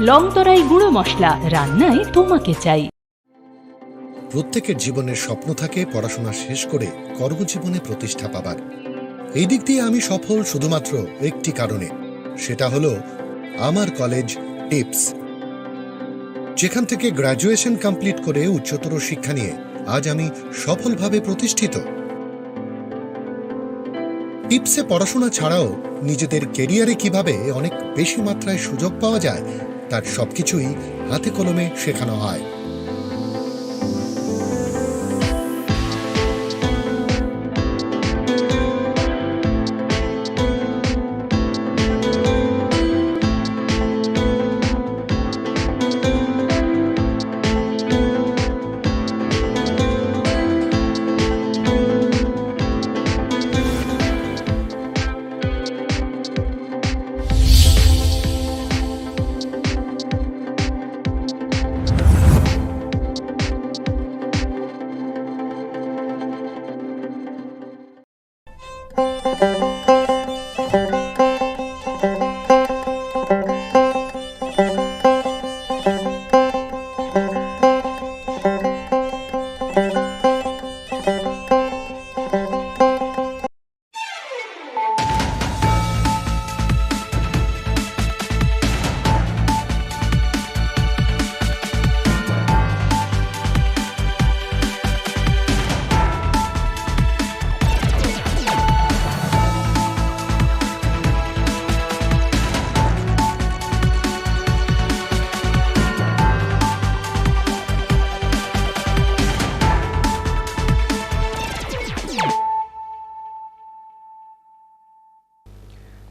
লংতরাই গুঁড়ো মশলা, রান্নায় তোমাকে চাই। প্রত্যেকের জীবনের স্বপ্ন থাকে পড়াশোনা শেষ করে কর্মজীবনে প্রতিষ্ঠা পাবার। এই দিক দিয়ে আমি সফল শুধুমাত্র একটি কারণে, সেটা হলো আমার কলেজ টিপস, যেখান থেকে গ্র্যাজুয়েশন কমপ্লিট করে উচ্চতর শিক্ষা নিয়ে আজ আমি সফলভাবে প্রতিষ্ঠিত। টিপসে পড়াশোনা ছাড়াও নিজেদের কেরিয়ারে কিভাবে অনেক বেশি মাত্রায় সুযোগ পাওয়া যায় তার সবকিছুই হাতে কলমে শেখানো হয়।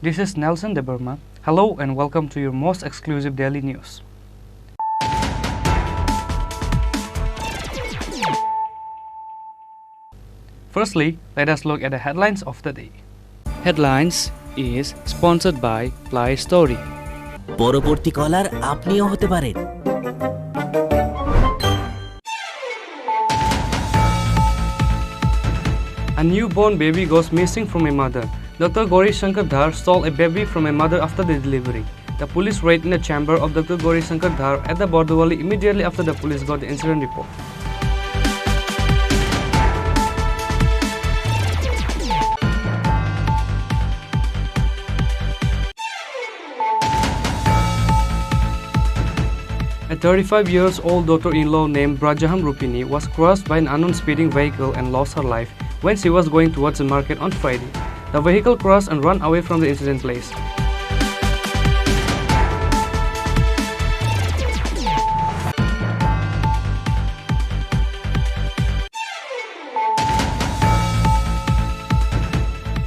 This is Nelson De Burma. Hello and welcome to your most exclusive daily news. Firstly, let us look at the headlines of the day. Headlines is sponsored by Play Story. পরবর্তী কলার আপনিও হতে পারেন। A newborn baby goes missing from a mother. Dr. Gauri Shankar Dhar stole a baby from a mother after the delivery. The police raid in the chamber of Dr. Gauri Shankar Dhar at the Bordowali immediately after the police got the incident report. A 35-year-old daughter-in-law named Brajaham Rupini was crushed by an unknown speeding vehicle and lost her life when she was going towards the market on Friday. The vehicle crashed and ran away from the incident place.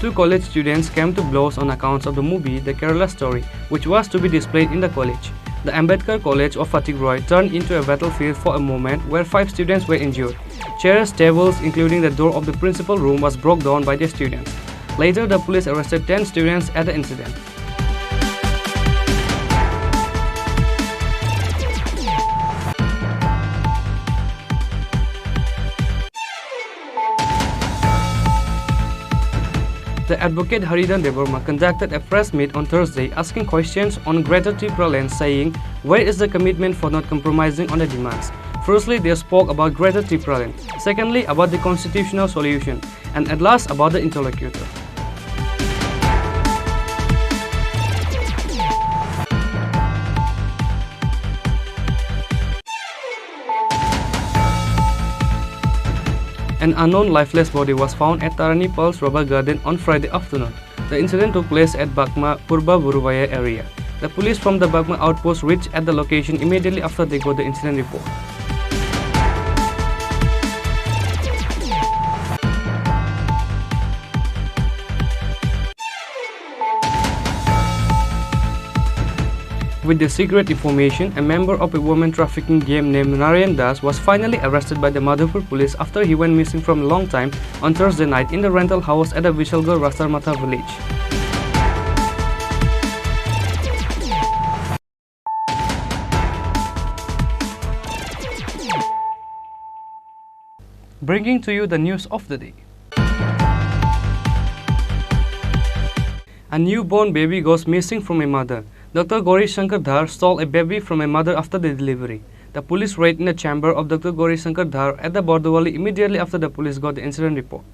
Two college students came to blows on accounts of the movie The Kerala Story, which was to be displayed in the college. The Ambedkar College of Fatigue Roy turned into a battlefield for a moment where 5 students were injured. Chairs, tables, including the door of the principal room, was broke down by the students. Later, the police arrested 10 students at the incident. The advocate Haridan Deburma conducted a press meet on Thursday asking questions on Greater Tripura Land, saying, where is the commitment for not compromising on the demands? Firstly, they spoke about Greater Tripura Land. Secondly, about the constitutional solution. And at last, about the interlocutor. An unknown lifeless body was found at Tarani Pulse Rubber Garden on Friday afternoon. The incident took place at Bakma, Purba Buruvaya area. The police from the Bakma outpost reached at the location immediately after they got the incident report. With the secret information, a member of a woman trafficking gang named Narayan Das was finally arrested by the Madhupur police after he went missing from a long time on Thursday night in the rental house at the Vishalgarh Rastarmatha village. Bringing to you the news of the day. A newborn baby goes missing from a mother. Dr. Gauri Shankar Dhar stole a baby from a mother after the delivery. The police raided in the chamber of Dr. Gauri Shankar Dhar at the Bordowali immediately after the police got the incident report.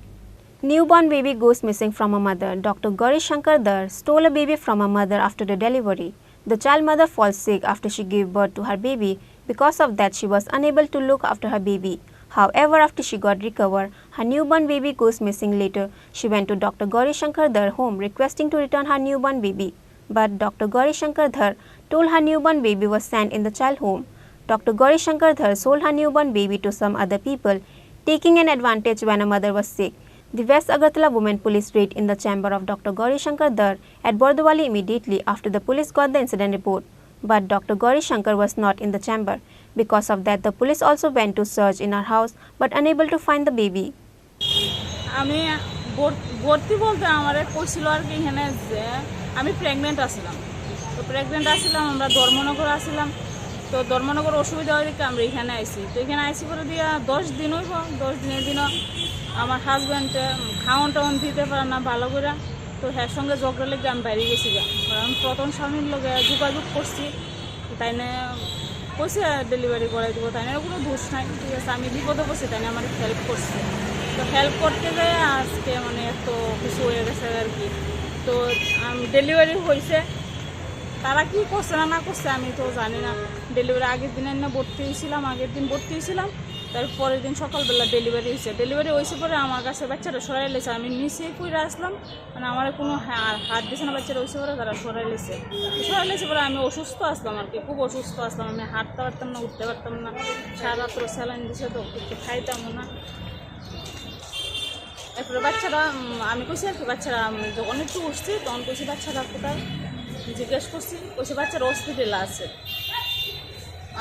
Newborn baby goes missing from a mother. Dr. Gauri Shankar Dhar stole a baby from a mother after the delivery. The child mother falls sick after she gave birth to her baby. Because of that, she was unable to look after her baby. However, after she got recovered, her newborn baby goes missing later. She went to Dr. Gauri Shankar Dhar home requesting to return her newborn baby. But Dr. Gauri Shankar Dhar told her newborn baby was sent in the child home. Dr. Gauri Shankar Dhar sold her newborn baby to some other people, taking an advantage when a mother was sick. The West Agartala Women Police raid in the chamber of Dr. Gauri Shankar Dhar at Bordowali immediately after the police got the incident report. But Dr. Gauri Shankar was not in the chamber. Because of that, the police also went to search in her house but unable to find the baby. আমি ভর্তি বলতে আমারে কইছিল আর কি এখানে যে আমি pregnant আছিলাম। তো প্রেগনেন্ট আছিলাম, আমরা ধর্মনগর আসছিলাম। তো ধর্মনগর অসুবিধা হয়ে দেখে আমরা এখানে আইছি। তো এখানে আইসি করে দিয়া 10 দিন হইব। 10 দিনের দিন আমার হাজব্যান্ড খাওয়ান টাউন দিতে পারে না ভালো করে। তো হ্যাঁ সঙ্গে ঝগড়া লেগে আমি বাইরে গেছি। কারণ প্রথম স্বামীর লগে যোগাযোগ করছি, তাই না কইছে ডেলিভারি করাই দেবো, তাই না কোনো দোষ নাই। ঠিক আছে, আমি বিপদে পড়ছি, তাই না আমার হেল্প করছে। তো হেল্প করতে গিয়ে আজকে মানে এত কিছু হয়ে গেছে আর কি। তো ডেলিভারি হয়েছে, তারা কি করছে না করছে আমি তো জানি না। ডেলিভারি আগের দিন না ভর্তি হয়েছিলাম, আগের দিন ভর্তি হয়েছিলাম, তারপরের দিন সকালবেলা ডেলিভারি হয়েছে। ডেলিভারি হয়েছে পরে আমার কাছে বাচ্চাটা সরাই লেছে, আমি নিচেই কইরা আসলাম, মানে আমার কোনো হাত দিছে না। বাচ্চাটা হয়েছে পরে তারা সরাই লেছে পরে আমি অসুস্থ আসলাম আর কি, খুব অসুস্থ আসলাম। আমি হাঁটতে পারতাম না, উঠতে পারতাম না, সারা রাত্র স্যালাইন দিছে, তো একটু খাইতামও না। এরপরে বাচ্চারা আমি কইছি আর কি, বাচ্চারা যখন একটু উঠছি তখন কইছি বাচ্চারা কোথায়, জিজ্ঞেস করছি, কইছে বাচ্চারা হসপিটালে আছে।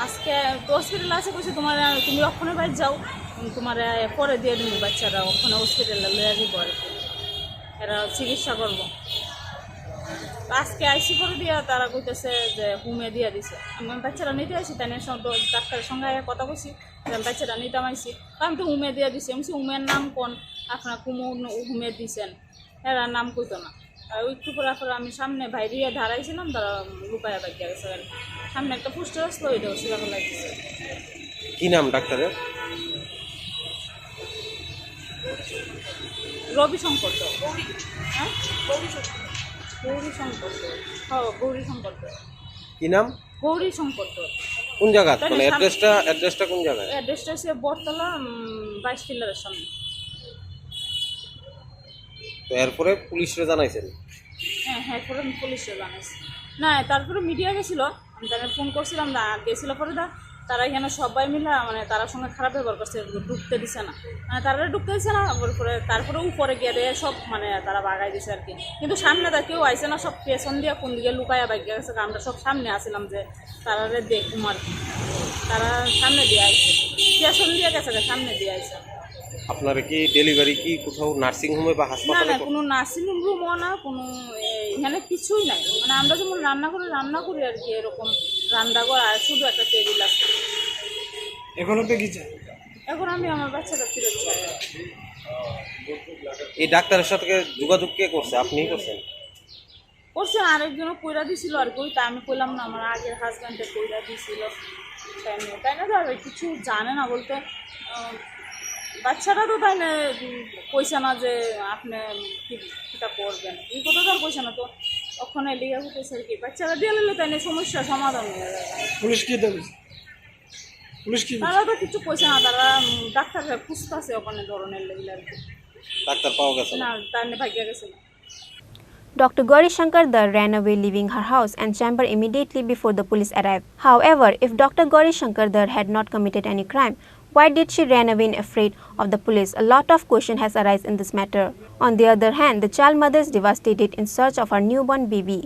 আজকে হসপিটালে আছে, কইছে তুমি ওখানে বাইরে যাও, তোমার পরে দিয়ে দিবি বাচ্চারা, ওখানে হসপিটালে লইয়া দিব আর কি, এরা চিকিৎসা করবো। আজকে আইসি করে দিয়া তারা কইতেছে যে হুমে দিয়া দিছে। আমি বাচ্চারা নিতে আসি, তাই ডাক্তারের সঙ্গে কথা বলছি, বাচ্চারা নিতে আইসি, আমি তো হুমে দিয়া দিছি। আমি হুমের নাম কোন, আপনার কুমো হুমে দিছেন, এরা নাম কইতো না। আর একটু পরে আমি সামনে বাইরে দাঁড়াইছিলাম, তারা লুকায়া বাইকে গেছে আর কি। সামনে একটা পোস্টার আসলো, ওইটাও সেরকম লাগছে। কি নাম ডাক্তারের? রবি শঙ্কর। হ্যাঁ গৌরী শঙ্কর। হ্যাঁ গৌরী শঙ্কর। কি নাম? গৌরী শঙ্কর। কোন জায়গা, মানে অ্যাড্রেসটা কোন জায়গায়? অ্যাড্রেসটা হচ্ছে বটতলা 22 পিলারের সামনে। তো এরপরে পুলিশরে জানাইছেন? হ্যাঁ এরপরে আমি পুলিশে জানাইছি। না তারপরে মিডিয়া গেছিল, আমি তারা ফোন করছিলাম না, গেছিল পরে তারা এখানে সবাই মিলে মানে তার সঙ্গে খারাপ ব্যবহার করছে, ঢুকতে দিছে না, মানে তারা ঢুকতে দিছে না। তারপরে উপরে গিয়ে দিয়ে সব মানে তারা বাগাই দিছে আর কি। কিন্তু সামনে তার কেউ আইসে না, সব পেছন দিয়ে কোন দিকে লুকাইয়া বাইক গেছে। আমরা সব সামনে আসছিলাম যে তারা দেখুম আর কি, তারা সামনে দিয়ে আইসে, পেছন দিয়ে গেছে, সামনে দিয়ে আইসে। আপনার কি ডেলিভারি কি কোথাও নার্সিং হোমে বা হাসপাতালে? না কোনো নার্সিং রুমও না, কোনো এখানে কিছুই নাই। মানে আমরা যেমন রান্না করি আর কি, এরকম রান্নাঘর আর শুধু একটা টেবিল আছে। এখন আপনি কি চান? এখন আমি আমার বাচ্চাটা ফিরত চাই। এই ডাক্তারের সাথে যোগাযোগ কে করছে? আপনিই করছেন? করছে আরেকজনও কইরা দিছিল আর কি, ওইটা আমি কইলাম না, আমার আগের হাজব্যান্ডে কইরা দিছিল, তাই না তো কিছু জানে না বলতে। বাচ্চারা তো তাই না কইছে না যে আপনি কিটা করবেন, এই কথা তো আর কইছে না। তো ওখানে লিগা হইতেছে আর কি, বাচ্চারা দিয়ে নিলে তাই না সমস্যা সমাধান হয়ে যাবে। পুলিশ কি দেবে? তারা তো কিছু কইছে না, তারা ডাক্তার খুঁজতেছে ওখানে ধরনের লেগে আর কি। ডাক্তার পাওয়া গেছে না, তাই না ভাগ্য গেছে না। Dr. Gauri Shankar Dhar ran away leaving her house and chamber immediately before the police arrived. However, if Dr. Gauri Shankar Dhar had not committed any crime, why did she run away in afraid of the police? A lot of question has arisen in this matter. On the other hand, the child mother is devastated in search of her newborn baby.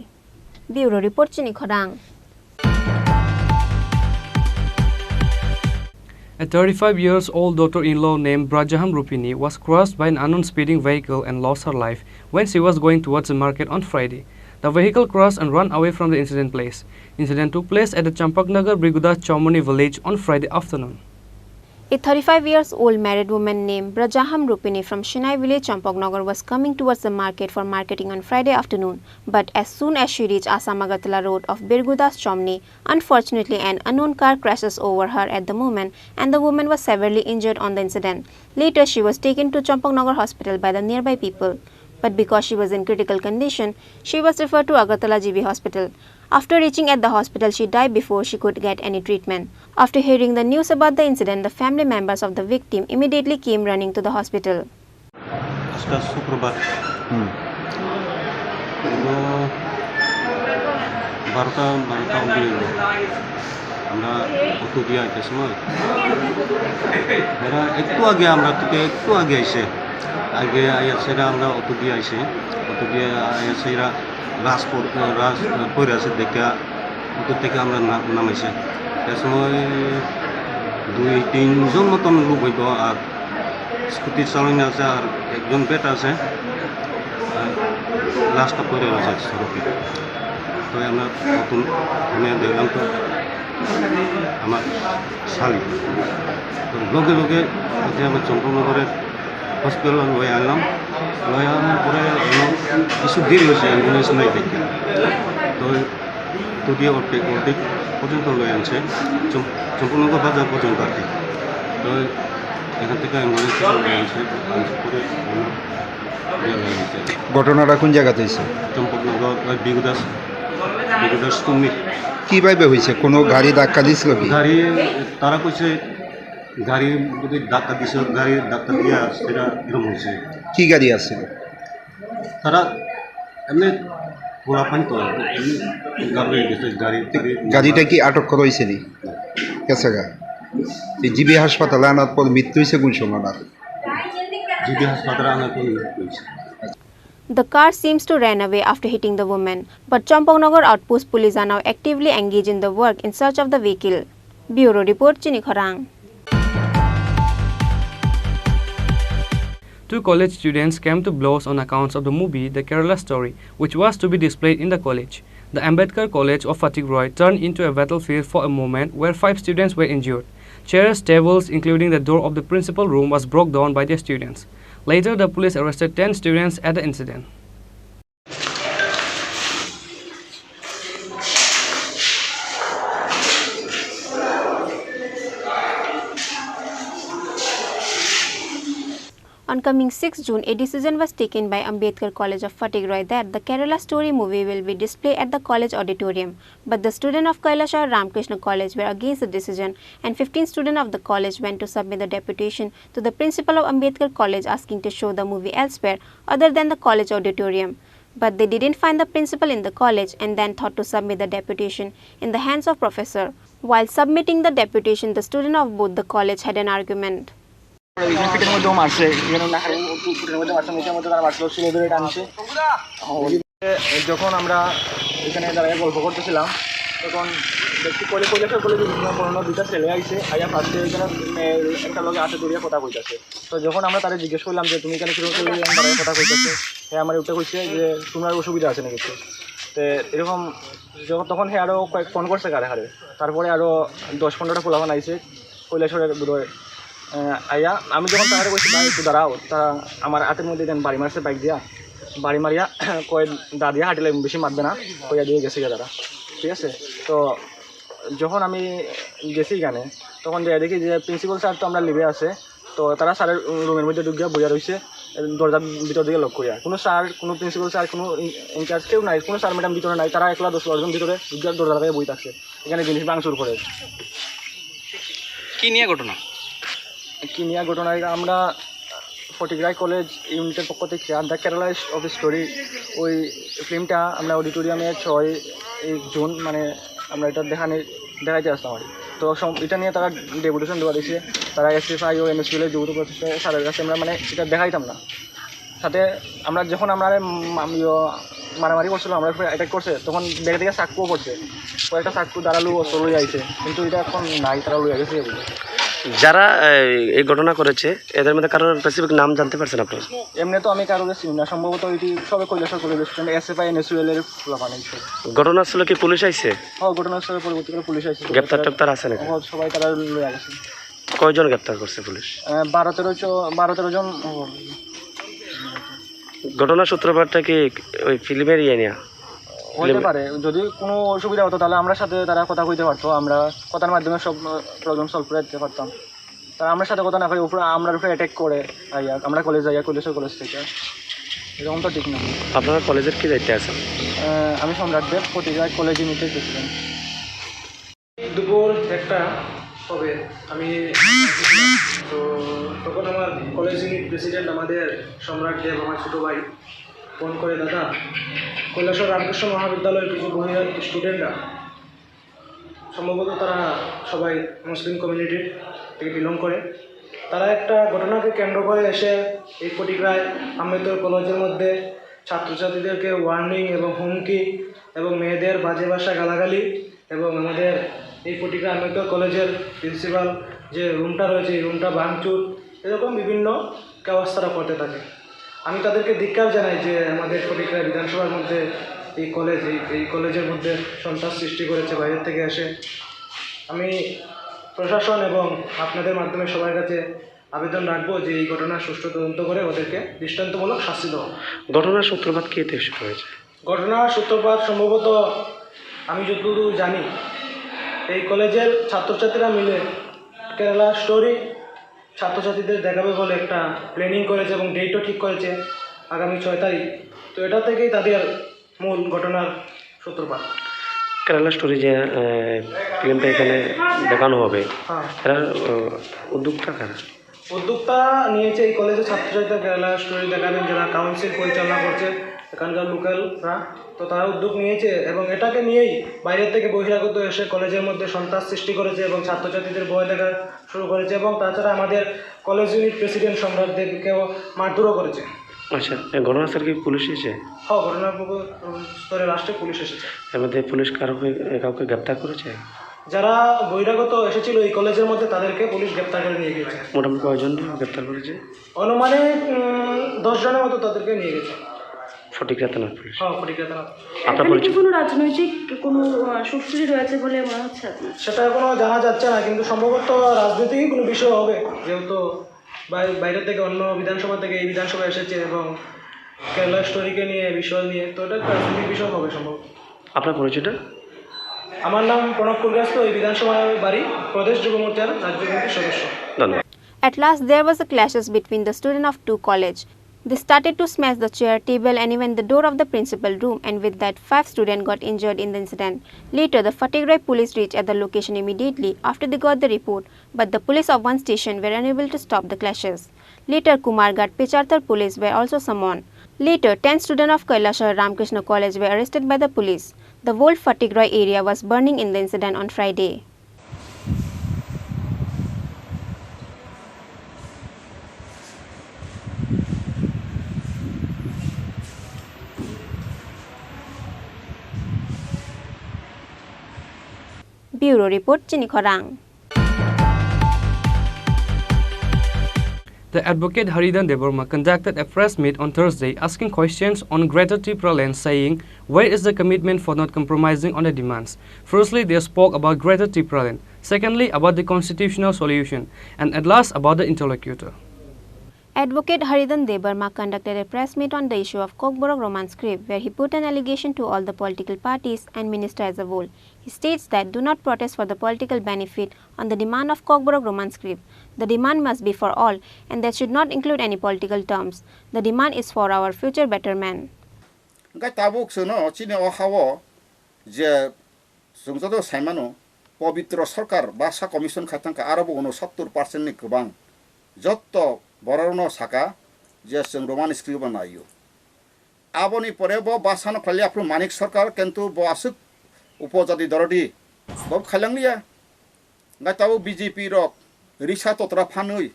Bureau Report, Chini Khorang. A 35-year-old daughter-in-law named Brajaham Rupini was crushed by an unknown speeding vehicle and lost her life when she was going towards the market on Friday. The vehicle crashed and ran away from the incident place. Incident took place at the Champaknagar Briguda Chaumoni village on Friday afternoon. A 35-year-old married woman named Brajaham Rupini from Shinai village, Champaknagar was coming towards the market for marketing on Friday afternoon. But as soon as she reached Asam-Agartala road of Birgudas Chomni, unfortunately an unknown car crashes over her at the moment and the woman was severely injured on the incident. Later she was taken to Champaknagar hospital by the nearby people. But because she was in critical condition, she was referred to Agartala GB hospital. After reaching at the hospital, she died before she could get any treatment. After hearing the news about the incident, the family members of the victim immediately came running to the hospital. আজকে শুক্রবার বারোটা অবধি আমরা auto দিয়ে আইতে সময় এরা একটু আগে আমরা থেকে একটু আগে আইসে আইয়াছে এরা আমরা অটো দিয়ে আইসে অটো দিয়ে আইয়াছে এরা রাস পরে আছে দেখে অটো থেকে আমরা নামাইছে এ সময় 2-3 জন মতন লোক হইব আর স্কুটি চালানো আছে আর একজন বেটা আছে লাস্টটা পরে আছে সড়কে তো আমরা নতুন দেখলাম তো আমার শালি তো লগে লগে আমরা চম্পকনগরের হসপিটাল লয়ে আনলাম লয়ে আনার পরে কিছু দেরি হয়েছে অ্যাম্বুলেন্স নাই দেখে তো দিয়ে অর্ধেক পর্যন্ত লয়ে আনছে চম্পকনগর বাজার পর্যন্ত আর কি তো এখান থেকে অ্যাম্বুলেন্স লয়ে আনছে পরে ঘটনাটা কোন জায়গাতে হয়েছে? চম্পকনগর বিগুদাস তুমি কীভাবে হয়েছে? কোনো গাড়ি ধাক্কা দিছিল কি? গাড়ি তারা কইছে গাড়ি যদি ধাক্কা দিছে গাড়ির ধাক্কা দিয়া সেটা এরকম হয়েছে। কি গাড়ি আসছিল? তারা এমনি পোলা পানি তো গাড়ি গেছে গাড়িটা কি আটক করা হয়েছে নি? গেছে গা এই জিবি হাসপাতালে আনার পর মৃত্যু হয়েছে কোন সময়টা? জিবি হাসপাতালে আনার পর মৃত্যু হয়েছে। The car seems to ran away after hitting the woman, but Champaknagar outpost police are now actively engaged in the work in search of the vehicle. Bureau Report, Chini Khorang. Two college students came to blows on accounts of the movie The Kerala Story, which was to be displayed in the college. The Ambedkar College of Fatigroy turned into a battlefield for a moment where 5 students were injured. Chairs, tables, including the door of the principal room, was broke down by the students. Later, the police arrested 10 students at the incident. On coming 6 June, a decision was taken by Ambedkar College of Fatigroy that the Kerala Story movie will be displayed at the college auditorium. But the students of Kailashar Ramakrishna College were against the decision, and 15 students of the college went to submit the deputation to the principal of Ambedkar College asking to show the movie elsewhere other than the college auditorium. But they didn't find the principal in the college and then thought to submit the deputation in the hands of professor. While submitting the deputation, the students of both the college had an argument. পিঠের মধ্যেও মারছে, এখানে পিঠের মধ্যে মারছে, মুখের মধ্যে তারা মারছিল, ছিল ধরে টানছে। যখন আমরা এখানে দাঁড়িয়ে গল্প করতেছিলাম তখন দেখছি কৈলাসের কলেজে পুরোনো দুইটা ছেলে আইছে আইয়া ফার্স্টে এখানে একটা লোকে হাতে ধরিয়া কথা কইতেছে। তো যখন আমরা তারা জিজ্ঞেস করলাম যে তুমি এখানে কিরকম দাঁড়িয়ে কথা কইতেছে, হ্যাঁ আমার উঠে কইছে যে তোমার অসুবিধা আছে নাকি। তো এরকম তখন হ্যাঁ আরও কয়েক ফোন করছে কারে হারে, তারপরে আরও 10-15টা পোলাপান আইছে কৈলাসরের বোধহয় আইয়া। আমি যখন তাহারে কইছি ভাই একটু দাঁড়াও, তারা আমার হাতের মধ্যে দেন বাড়ি মারছে, বাইক দিয়া বাড়ি মারিয়া কয় দা দিয়া হাঁটিলে বেশি মারবে না কইয়া দিয়ে গেছে গিয়ে তারা, ঠিক আছে। তো যখন আমি গেছি গানে তখন দেখি যে প্রিন্সিপাল স্যার তো আমরা লিভে আছে, তো তারা স্যারের রুমের মধ্যে ঢুকিয়া বইয়া রয়েছে দরজার ভিতর দিকে লক করিয়া। কোনো স্যার, কোনো প্রিন্সিপাল স্যার, কোনো ইনচার্জ কেউ নাই, কোনো স্যার ম্যাডাম ভিতরে নাই, তারা 1-10 জন ভিতরে ঢুকিয়া দরজা লাগাই বই থাকছে, এখানে জিনিস ভাঙচুর করে। কি নিয়ে ঘটনা? কি নিয়ে ঘটনায় আমরা ফটিগ্রাই কলেজ ইউনিটের পক্ষ থেকে দ্য কেরালা অফ স্টোরি ওই ফিল্মটা আমরা অডিটোরিয়ামে 6 জুন মানে আমরা এটা দেখাইতে আসতাম আর। তো এটা নিয়ে তারা ডেপুটেশন দেওয়া দিয়েছে, তারা এসএফআই ও এমএসপিএলের যৌথ প্রচেষ্টা স্যারের কাছে আমরা মানে এটা দেখাইতাম না। সাথে আমরা যখন আমরা মারামারি করছিল, আমরা অ্যাটাক করছে, তখন দেখে দেখে চাকুও পড়ছে, কয়েকটা চাকু দাঁড়ালো অস্ত্র লই আইছে, কিন্তু এটা এখন নাই, তারা লই গেছে। যারা এই ঘটনা করেছে এদের মধ্যে কারোর স্পেসিফিক নাম জানতে পারছেন আপনারা? এমনি তো আমি কারোর চিনি না, সম্ভবত এটি সবে কৈলাসর কলেজ স্টুডেন্ট এসএফআই এনএসইউএল এর ফুলাপান আইছে। ঘটনাস্থলে কি পুলিশ আইছে? হ্যাঁ, ঘটনাস্থলে পরবর্তীকালে পুলিশ আইছে। গ্রেপ্তার টেপ্তার আছে নাকি? সবাই তারা লইয়া গেছে। কয়জন গ্রেপ্তার করছে পুলিশ? 12-13 জন। ঘটনার সূত্রপাতটা কি ওই ফিল্মের ইয়ে নিয়ে? হতে পারে, যদি কোনো অসুবিধা হতো তাহলে আমরা সাথে তারা কথা কইতে পারতো, আমরা কথার মাধ্যমে সব প্রবলেম সলভ করে দিতে পারতাম। তারা আমার সাথে কথা না কই উপরে আমরা উপরে অ্যাটাক করে আইয়া আমরা কলেজ যাইয়া কলেজ থেকে, এরকম তো ঠিক না। আপনারা কলেজের কি দায়িত্বে আছেন? আমি সম্রাট দেব, প্রতিটা কলেজ ইউনিটের প্রেসিডেন্ট। দুপুর 1টা হবে, আমি তো তখন আমার কলেজ ইউনিট প্রেসিডেন্ট আমাদের সম্রাট দেব, আমার ছোটো ভাই, ফোন করে, দাদা কৈলাসহর রামকৃষ্ণ মহাবিদ্যালয়ের কিছু বহিরাগ স্টুডেন্টরা, সম্ভবত তারা সবাই মুসলিম কমিউনিটির থেকে বিলং করে, তারা একটা ঘটনাকে কেন্দ্র করে এসে এই ফটিকরায় আম্বেদকর কলেজের মধ্যে ছাত্রছাত্রীদেরকে ওয়ার্নিং এবং হুমকি এবং মেয়েদের বাজে ভাষা গালাগালি এবং আমাদের এই ফটিকরা আম্বেদকর কলেজের প্রিন্সিপাল যে রুমটা রয়েছে এই রুমটা ভাঙচুর, এরকম বিভিন্ন কাজ তারা করতে থাকে। আমি তাদেরকে ধিক্কার জানাই যে আমাদের ফটিকরা বিধানসভার মধ্যে এই কলেজের মধ্যে সন্ত্রাস সৃষ্টি করেছে বাইরের থেকে এসে। আমি প্রশাসন এবং আপনাদের মাধ্যমে সবার কাছে আবেদন রাখবো যে এই ঘটনার সুষ্ঠু তদন্ত করে ওদেরকে দৃষ্টান্তমূলক শাস্তি দেওয়া। ঘটনার সূত্রপাত কি থেকে শুরু হয়েছে? ঘটনার সূত্রপাত সম্ভবত আমি যতদূর জানি এই কলেজের ছাত্রছাত্রীরা মিলে কেরালা স্টোরি ছাত্রছাত্রীদের দেখাবে বলে একটা প্ল্যানিং করেছে এবং ডেটও ঠিক করেছে আগামী 6 তারিখ। তো এটা থেকেই তাদের মূল ঘটনার সূত্রপাত। কেরালা স্টোরি যে ফিল্মটা এখানে দেখানো হবে, হ্যাঁ, এরা উদ্যোক্তা কারা? উদ্যোক্তা নিয়েছে এই কলেজের ছাত্রছাত্রীরা কেরালা স্টোরি দেখাবেন, যারা কাউন্সিল পরিচালনা করছে এখানকার লোকালরা, তো তারা উদ্যোগ নিয়েছে এবং এটাকে নিয়েই বাইরের থেকে বহিরাগত এসে কলেজের মধ্যে সন্ত্রাস সৃষ্টি করেছে এবং ছাত্রছাত্রীদের ভয় দেখা শুরু করেছে এবং তাছাড়া আমাদের কলেজ ইউনিট প্রেসিডেন্ট সম্রাট দেবকেও মারধরও করেছে। আচ্ছা, ঘটনাস্থল কি পুলিশ এসেছে? হ্যাঁ, ঘটনার স্তরে লাস্টে পুলিশ এসেছে। এর মধ্যে পুলিশ কাউকে গ্রেপ্তার করেছে? যারা বহিরাগত এসেছিল এই কলেজের মধ্যে তাদেরকে পুলিশ গ্রেপ্তার করে নিয়ে গেছে। মোটামুটি কয়জন গ্রেপ্তার করেছে? অনুমানে 10 জনের মতো তাদেরকে নিয়ে গেছে। ফটিকরা থানার পুলিশ? হ্যাঁ, ফটিকরা থানা। আপনার পরিচয়? কোনো রাজনৈতিক কোনো শক্তি রয়েছে বলে মনে হচ্ছে আপনার? সেটা এখনো জানা যাচ্ছে না, কিন্তু সম্ভবত রাজনীতিকই কোনো বিষয় হবে, যেহেতু বাইরে থেকে অন্য বিধানসভা থেকে এই বিধানসভা এসেছে এবং কেরালা স্টোরিকে নিয়ে বিষয় নিয়ে, তো এটা একটা রাজনৈতিক বিষয় হবে সম্ভবত। আপনার পরিচয়টা? আমার নাম প্রণব কুলগাস্ত, এই বিধানসভার বাড়ি, প্রদেশ যুব মোর্চার রাজ্য কমিটির সদস্য। ধন্যবাদ। At last, there was a clashes between the students of two colleges. They started to smash the chair, table and even the door of the principal room, and with that 5 students got injured in the incident. Later, the Fatehgarh police reached at the location immediately after they got the report, but the police of one station were unable to stop the clashes. Later, Kumarghat Pecharthar police were also summoned. Later, 10 students of Kailasahar Ramkrishna College were arrested by the police. The whole Fatehgarh area was burning in the incident on Friday. Bureau Report, Chini Khorang. The advocate Haridan Deborma conducted a press meet on Thursday asking questions on Greater Tripura Land, saying, where is the commitment for not compromising on the demands? Firstly, they spoke about Greater Tripura Land. Secondly, about the constitutional solution. And at last, about the interlocutor. Advocate Haridan Deborma conducted a press meet on the issue of Kokborok Roman script, where he put an allegation to all the political parties and minister as a whole. He states that do not protest for the political benefit on the demand of Kokborok Roman script. The demand must be for all, and that should not include any political terms. The demand is for our future betterment. Gai tabuk sono chini o hawo je sungjodo saimano pabitro sarkar basa commission khatangka arabo ono 70% ni kubang jotto bororno saka je sung roman script banayo aboni pore bo basano khali apru manik sarkar kintu bo asuk upojadi dorodi bob khalanglia gai tabu bjp rok risha totra phanui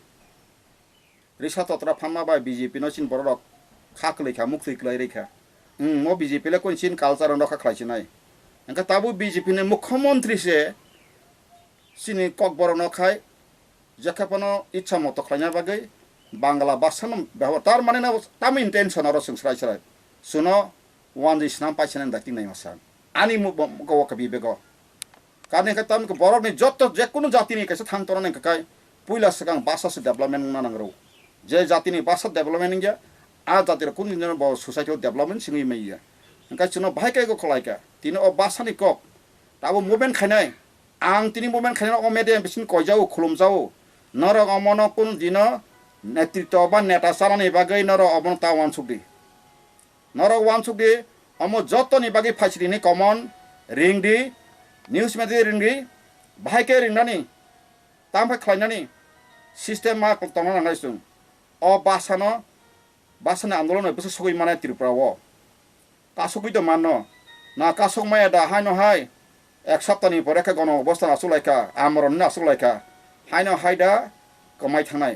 risha totra phanma ba bjp no chin borok khakleikha mukliklai rekha mo BJP le কোন চিন culture রক্ষা খাইছে নাই এনকা তাবু BJP নে মুখ্যমন্ত্রী সে চিনি ককবর নখাই যেখাপনো ইচ্ছা মতো খাইনার বাগৈ বাংলা ভাষা ব্যবহার তার মানে না তাম ইন্টেনশন আর সংসরাই সরাই শুনো ওয়ান দিস নাম পাইছেন দাকি নাই মাসান আনি গওয়া কবি বেগ কানে কা তাম বড় নে যত যে কোনো জাতি নি কাছে থাং তরনে কাই पुइला सिगां बासासो डेभलपमेन्ट नांगौ जे जातिनि बासा डेभलपमेन्ट गया आ जातिर कुन दिन ब सोसाइटियाव डेभलपमेन्ट सिङै मैया ओंखाय जोंनो बाहाय कायगो खलायका तिनो अ बासानि कक दाबो मुभमेन्ट खायनाय आं तिनि मुभमेन्ट खायनाय अ मेडे बिसिन कयजाव खुलुमजाव नर अमन कुन दिन नेतृत्व बा नेता सारानि बागै नर अमन ता वानसुकदि नर वानसुकदि अमो जत्तनि बागै फाइसिनि कमन रिंदि न्यूज मेडि रिंदि बाहाय के रिंनानि तामफाय खायनानि सिस्टेम मा तंना नांगायसुं अ बासानो आन्दोलन बस सगै माने त्रिपुराव कासुकैद मानो ना कासुक माया दा हाय न हाय एक सप्ताहनि परेखा गन अवस्था आसुलायका आमरन आसुलायका हाय न हाय दा कमाय थांनाय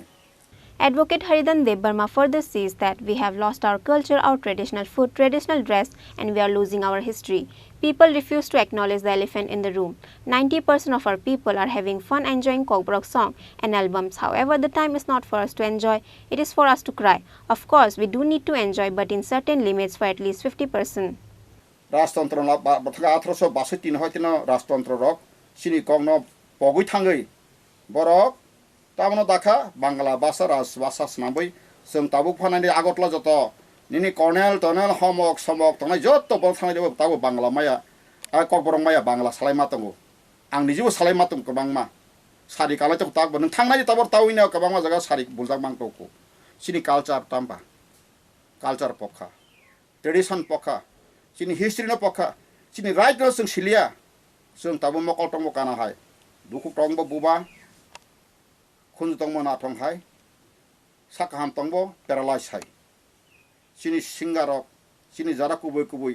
Advocate Haridan Debbarma further says that we have lost our culture, our traditional food, traditional dress, and we are losing our history. People refuse to acknowledge the elephant in the room. 90% of our people are having fun enjoying Kokborok song and albums. However, the time is not for us to enjoy, it is for us to cry. Of course, we do need to enjoy, but in certain limits for at least 50%. राजतंत्र बथगा 1862 हयतिनो राजतंत्र रक सिनि कगनो पगै थाङै बरक तामनो दाखा बांला भाषा राजभाषा स्नाबै जों Tabuk फानानि आगतला जत निनि kernel tunnel हमक समक तनाय जत बल थांनाय ताबु बांला माया आ ककबरं माया बांला सालाय मातंगो आं निजेबो सालाय मातंग गोबांमा सारि कालाय तक ताक नों थांनाय ताबर ताविना गोबांमा जागा सारि बुलजाक मांतोको सिनि कालचार ताम्बा कालचार पखा ट्रेडिशन पखा सिनि हिस्ट्री न पखा सिनि राइट न जों सिलिया जों ताबु मकल तंग काना हाय दुखु तंग बुबा खुनजतंग नाथं हाय साकाहाम तंग पेरालाइज हाय सिनि सिंगारक सिनि जारा कुबै कुबै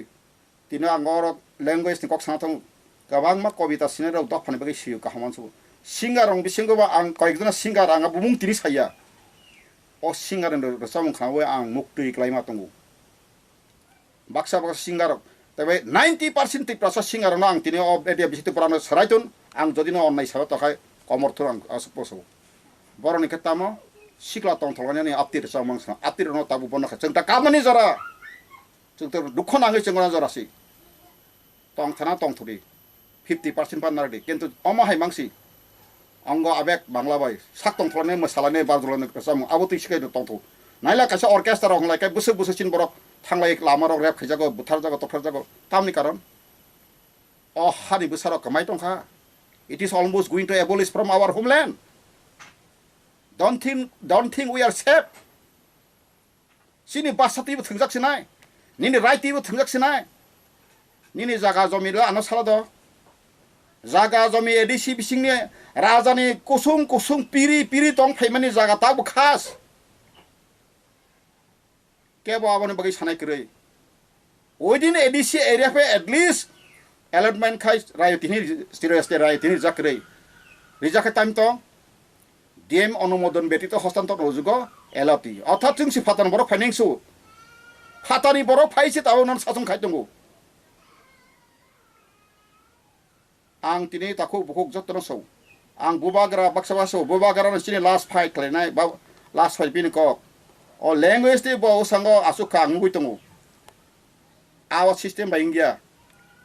तिनो आंगर लैंग्वेज नि कक साथं गोबां मा कविता सिने राव दफानि बगै सियो काहमानसु सिंगारं बिसिंगबा आं कयजना सिंगार आं बुमुं तिनि साया अ सिंगार न रसामुं खावे आं मुक्ति क्लाइमा तंगु बाक्सा सिंगार तबे 90% टिप्रासा सिंगार न आं तिनि अ एडिया बिसिते पुरानो सरायतुन आं जदिनो अननाय साबा तखाय कमरथुर आं असपोसो बरनि खेतामो सिक्ला तंथलगानि आपतिर सामंसा आपतिर न ताबु बनखा जों ता कामनि जरा जों त दुख नाङै जोंना जरासि तंथना तंथुरि 50% पानारदि किन्तु अमहाय मांसि अंग आबेक बांला बाय साक तंथलने मसालाने बारजलने सामु आबो तिसिकै तंथु नाइला कासे अर्केस्ट्रा रंलायकाय बोसोर बोसोरसिन बरक थांलाय लामाराव रेप खैजागो बुथार जागो तथार जागो तामनि कारण अ हानि बोसाराव कमाय तंखा it is almost going to abolish from our homeland. Don't think we are safe. Sini basati bu thungjak sinai. Nini righti bu thungjak sinai. Nini jaga jomi lo ano salado. Jaga jomi edisi bisingni rajani kusung piri tong phaimani jaga ta bu khas. Kebo abone bagi sanai krai. Within edisi area pe at least allotment khai rayotini stireste rayotini jakrai. Rijak time to DM অনুমোদন ব্যতীত হস্তান্তর নজুগ LT অর্থাৎ जों सिफातान बर फाइनेंसु फातानि बर फाइसे तावनन सासं खायदंगु आं तिनि ताखौ बुखक जतन सौ आं बुबाग्रा बाक्साबासौ बुबाग्रा नसिनि लास्ट फाइट खालायनाय बा लास्ट फाइट बिन क अ लैंग्वेज दे बो संग आसुखा आं हुइतंगु आवा सिस्टेम बाइंगिया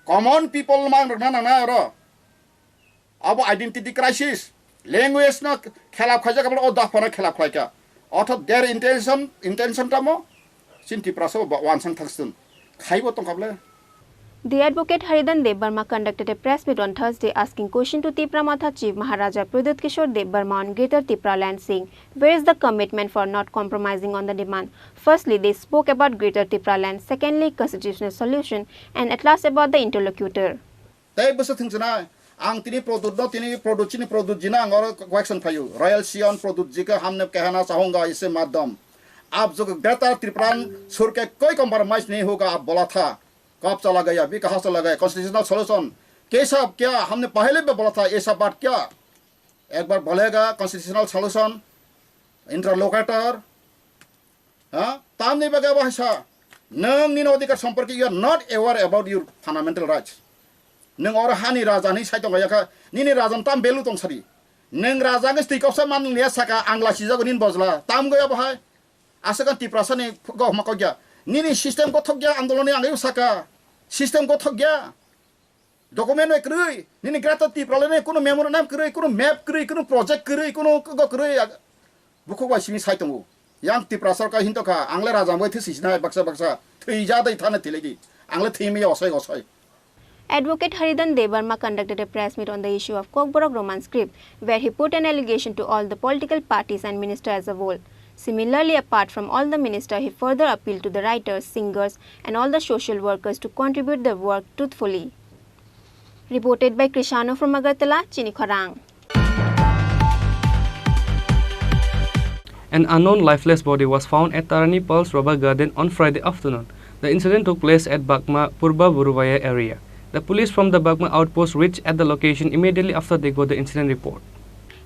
कमन पीपल मान ना ना र अब identity crisis language na khelap khaja kabla o dafana khelap khaika অর্থাৎ their intention tamo sinti praso wansang thaksun khaibo tong kabla. The advocate Haridan Debbarma conducted a press meet on Thursday asking question to Tipramatha Chief Maharaja Pradut Kishore Debbarma on Greater Tripura land, saying where is the commitment for not compromising on the demand. Firstly, they spoke about Greater Tripura land, secondly constitutional solution, and at last about the interlocutor. Tai basa thingchana ang tini product jina angor question phayu royal sion product jika हमने कहना चाहूंगा इससे माध्यम आप जो greater Tripura सुर के कोई कॉम्प्रोमाइज नहीं होगा आप बोला था कब चला गया अभी कहाँ चला गया कॉन्स्टिट्यूशनल सॉल्यूशन कैसा क्या हमने पहले भी बोला था ऐसा बात क्या एक बार बोलेगा कॉन्स्टिट्यूशनल सॉल्यूशन इंटरलोकेटर हाँ ताम नहीं बगा भाषा नंग निनो अधिकार संपर्क you are not aware about your fundamental rights नों और हानि राजानि साइतं गयाखा निनि राजान ताम बेलु दंसारि नों राजानि स्टिकअपसा मान लिया साका आंग्ला सिजागो निन बजला ताम गया बहाय आसका तिप्रासानि गहमा कग्या निनि सिस्टेम को थग्या आंदोलननि आंगै साका सिस्टेम को थग्या document we krui nini grata ti pralene kono memorandum krui kono map krui kono project krui kono go krui buku wa simi saitongu yang ti prasar ka hinto ka angle raja moi thi sisna baksa baksa thei ja dai thana tilegi angle thimi osai osai. Advocate Haridan Devarma conducted a press meet on the issue of Kokborok Roman script, where he put an allegation to all the political parties and minister as a whole. Similarly, apart from all the minister, he further appealed to the writers, singers and all the social workers to contribute their work truthfully. Reported by Krishano from Agartala, Chini Khorang. An unknown lifeless body was found at Tarani Pearls Rubber Garden on Friday afternoon. The incident took place at Bagma Purba Buruvaya area. The police from the Bagma outpost reached at the location immediately after they got the incident report.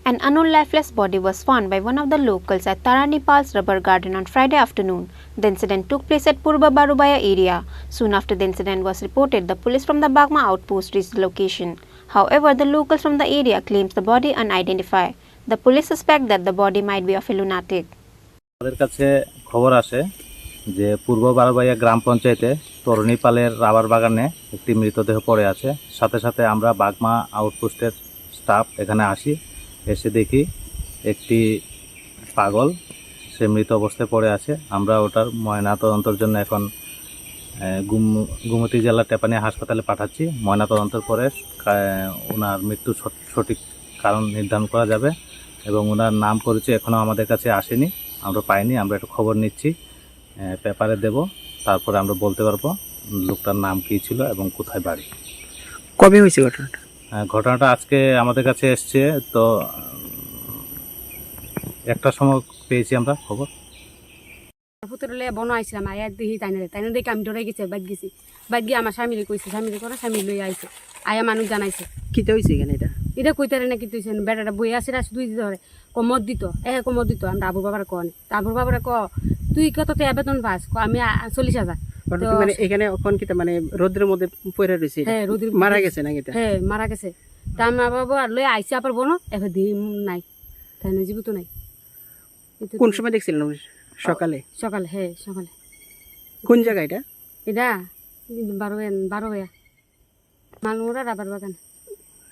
An unknown lifeless body was found by one of the locals at Tarani Pearls Rubber Garden on Friday afternoon. The incident took place at Purba Barubaya area. Soon after the incident was reported, the police from the Bagma outpost reached the location. However, the locals from the area claims the body unidentified. The police suspect that the body might be of a lunatic. আমাদের কাছে খবর আসে যে পূর্ব বারবাইয়া গ্রাম পঞ্চায়েতে তরুণী পালের rubber বাগানে একটি মৃতদেহ পড়ে আছে। সাথে সাথে আমরা বাগমা আউটপোস্টের স্টাফ এখানে আসি, এসে দেখি একটি পাগল সে মৃত অবস্থায় পড়ে আছে। আমরা ওটার ময়নাতদন্তের জন্য এখন গুমতি জেলা টেপানিয়া হাসপাতালে পাঠাচ্ছি। ময়নাতদন্তের পরে ওনার মৃত্যুর সঠিক কারণ নির্ধারণ করা যাবে এবং ওনার নাম পরিচয় এখনও আমাদের কাছে আসেনি, আমরা পাইনি। আমরা একটু খবর নিচ্ছি, পেপারে দেব, তারপরে আমরা বলতে পারবো লোকটার নাম কী ছিল এবং কোথায় বাড়ি। কবে হয়েছে ঘটনাটা? ঘটনাটা আজকে আমাদের কাছে এসছে, তো একটার সময় পেয়েছি আমরা খবর। পুতুলে বন আইছিলাম, আয়া দেখি তাইনা দেখি আমি ডরাই গেছি, বাদ গেছি। বাদ গিয়ে আমার স্বামীরে কইছে, স্বামীরে করে স্বামী লই আইছে, আয়া মানুষ জানাইছে। কিতে হয়েছে এখানে? এটা কইতারে না কিন্তু বেটাটা বই আসে আসে দুই ধরে কমত দিত, কমত দিত। আমরা আবুর বাবার কনে, আবুর বাবারে ক তুই কত বেতন পাস? আমি 40,000। মানে এখানে কোন কিতা মানে রোদ্রের মধ্যে পড়ে রইছে? হ্যাঁ, রোদ্রে মারা গেছে না কিতা? হ্যাঁ, মারা গেছে। তা আমার বাবা লই আইছে আবার বনো এখন দিন নাই, তাই না, জীবিত নাই। কোন সময় দেখছিলেন? সকালে? সকালে, হ্যাঁ সকালে। কোন জায়গা এটা? এটা 12 মালুমুরা রাবার বাগান।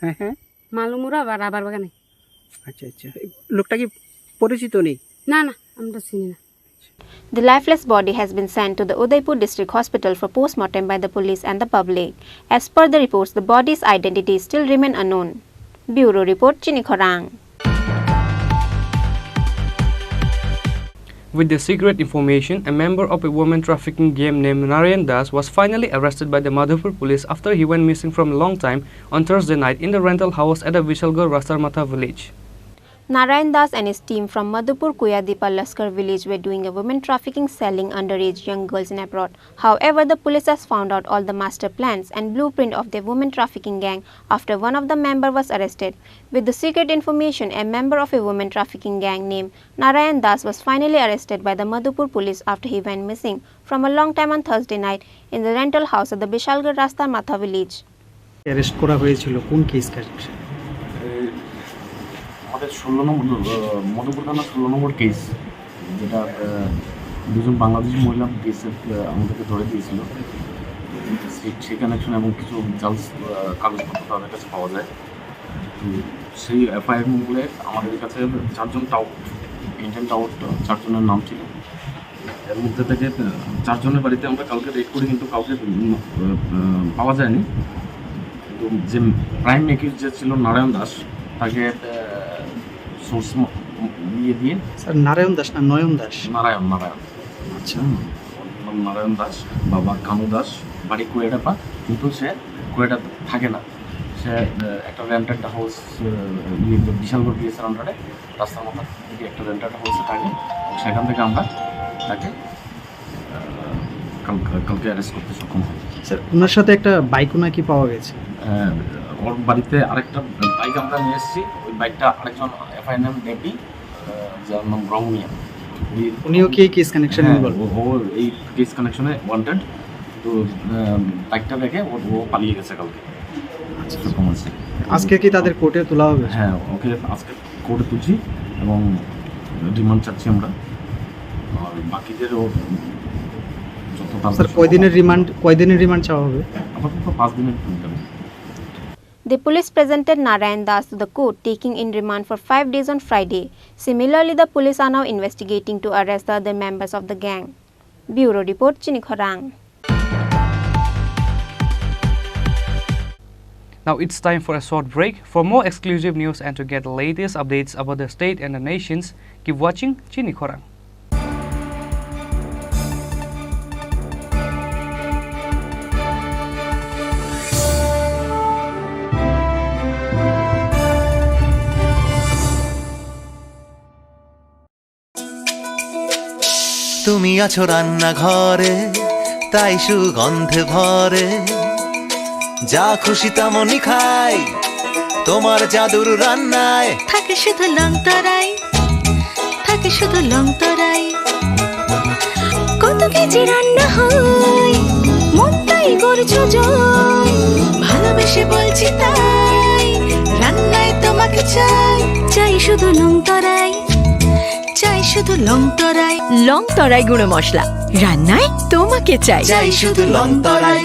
হ্যাঁ হ্যাঁ, মালুমুরা বা রাবার বাগানে। আচ্ছা আচ্ছা, লোকটা কি পরিচিত নেই? না না, আমরা চিনি না। The lifeless body has been sent to the Udaipur District Hospital for post-mortem by the police and the public. As per the reports, the body's identity still remain unknown. Bureau Report, Chini Khorang. With the secret information, a member of a woman trafficking gang named Narayan Das was finally arrested by the Madhupur police after he went missing from a long time on Thursday night in the rental house at the Vishalgarh Rastarmatha village. Narayan Das and his team from Madhupur Kuyadipa Laskar village were doing a women trafficking selling underage young girls in abroad. However, the police has found out all the master plans and blueprint of their women trafficking gang after one of the members was arrested. With the secret information, a member of a women trafficking gang named Narayan Das was finally arrested by the Madhupur police after he went missing from a long time on Thursday night in the rental house at the Vishalgarh Rastarmatha village. Arrest করা হয়েছিল কোন case কাজ? আমাদের 16 নম্বর মধুপুর থানা 16 নম্বর case, যেটা দুজন বাংলাদেশি মহিলা case আমাদেরকে ধরে দিয়েছিল। সেই কানেকশন এবং কিছু জালস কাগজপত্র তাদের কাছে পাওয়া যায়। সেই এফআইআর মূলে আমাদের কাছে 4জন টাউট, ইন্ডিয়ান টাউট 4জনের নাম ছিল। এর মধ্যে থেকে 4জনের বাড়িতে আমরা কালকে রেড করি, কিন্তু কাউকে পাওয়া যায়নি। কিন্তু যে প্রাইম মেকির যে ছিল নারায়ণ দাস, তাকে সোর্স দিয়ে স্যার নারায়ণ দাস না নয়ন দাস? নারায়ণ। আচ্ছা, নারায়ণ দাস, বাবা কানু দাস, বাড়ি কুয়েডাপা, কিন্তু সে কুয়েডা থাকে না। সে একটা রেন্টেড হাউস বিশালগড় পিএসের আন্ডারে রাস্তার মাথা থেকে একটা রেন্টেড হাউসে থাকে। সেখান থেকে আমরা তাকে কালকে অ্যারেস্ট করতে সক্ষম হই। স্যার ওনার সাথে একটা বাইকও নাকি পাওয়া গেছে? ওর বাড়িতে আরেকটা বাইক আমরা নিয়ে এসেছি। ওই বাইকটা আরেকজন এফআইআর নাম ডেপি, যার নাম রংমিয়া, উনিও কি কেস কানেকশন? ও এই কেস কানেকশনে ওয়ান্টেড। তো বাইকটা রেখে ও পালিয়ে গেছে কালকে। সেরকম আছে। আজকে কি তাদের কোর্টে তোলা হবে? হ্যাঁ, ওকে আজকে কোর্টে তুলছি এবং রিমান্ড চাচ্ছি আমরা। আর বাকিদেরও যত স্যার কয়দিনের রিমান্ড চাওয়া হবে? আপাতত 5 দিনের The police presented Narayan Das to the court, taking in remand for 5 days on Friday. Similarly, the police are now investigating to arrest the other members of the gang. Bureau Report, Chini Khorang. Now it's time for a short break. For more exclusive news and to get the latest updates about the state and the nations, keep watching Chini Khorang. তুমি আছো রান্না ঘরে তাই সুগন্ধে ভরে যা খুশি তেমনই খাই তোমার জাদুর রান্নায় থাকে শুধু লং তরাই থাকে শুধু লং তরাই কত কেজি রান্না হয় মনটাই করছো জয় ভালোবেসে বলছি তাই রান্নায় তোমাকে চাই চাই শুধু লং তরাই চাই শুধু লং তরাই গুঁড়ো মশলা রান্নায় তোমাকে চাই চাই শুধু long Terai.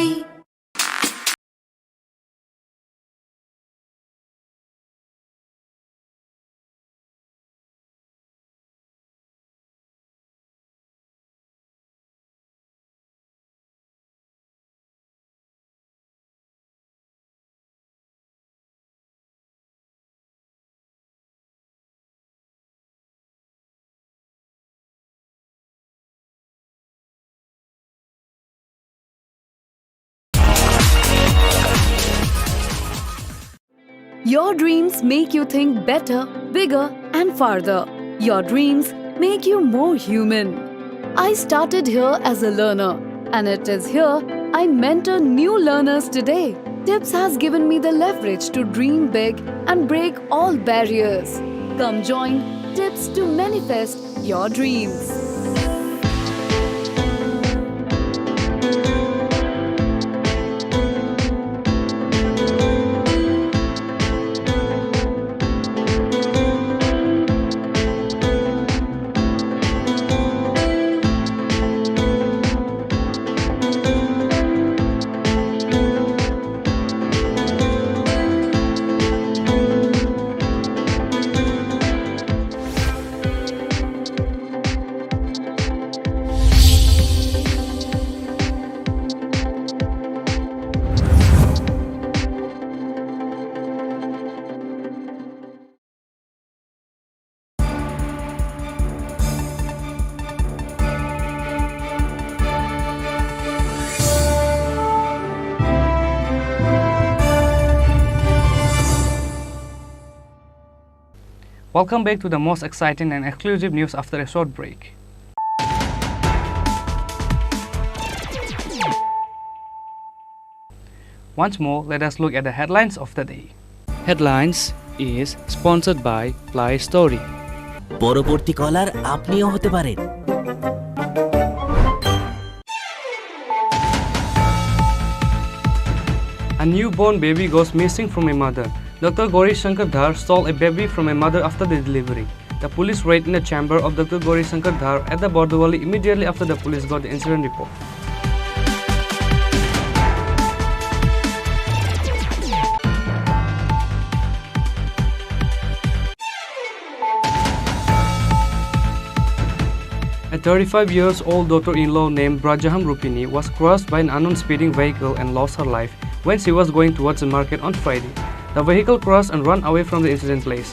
Your dreams make you think better, bigger, and farther. Your dreams make you more human. I started here as a learner, and it is here I mentor new learners today. TIPS has given me the leverage to dream big and break all barriers. Come join TIPS to manifest your dreams. Welcome back to the most exciting and exclusive news after a short break. Once more, let us look at the headlines of the day. Headlines is sponsored by Play Story. পরবর্তী কলার আপনিও হতে পারেন। A newborn baby goes missing from a mother. Dr. Gauri Shankar Dhar stole a baby from a mother after the delivery. The police raid in the chamber of Dr. Gauri Shankar Dhar at the Bordowali immediately after the police got the incident report. A 35-year-old daughter-in-law named Brajaham Rupini was crossed by an unknown speeding vehicle and lost her life when she was going towards the market on Friday. The vehicle crossed and ran away from the incident place.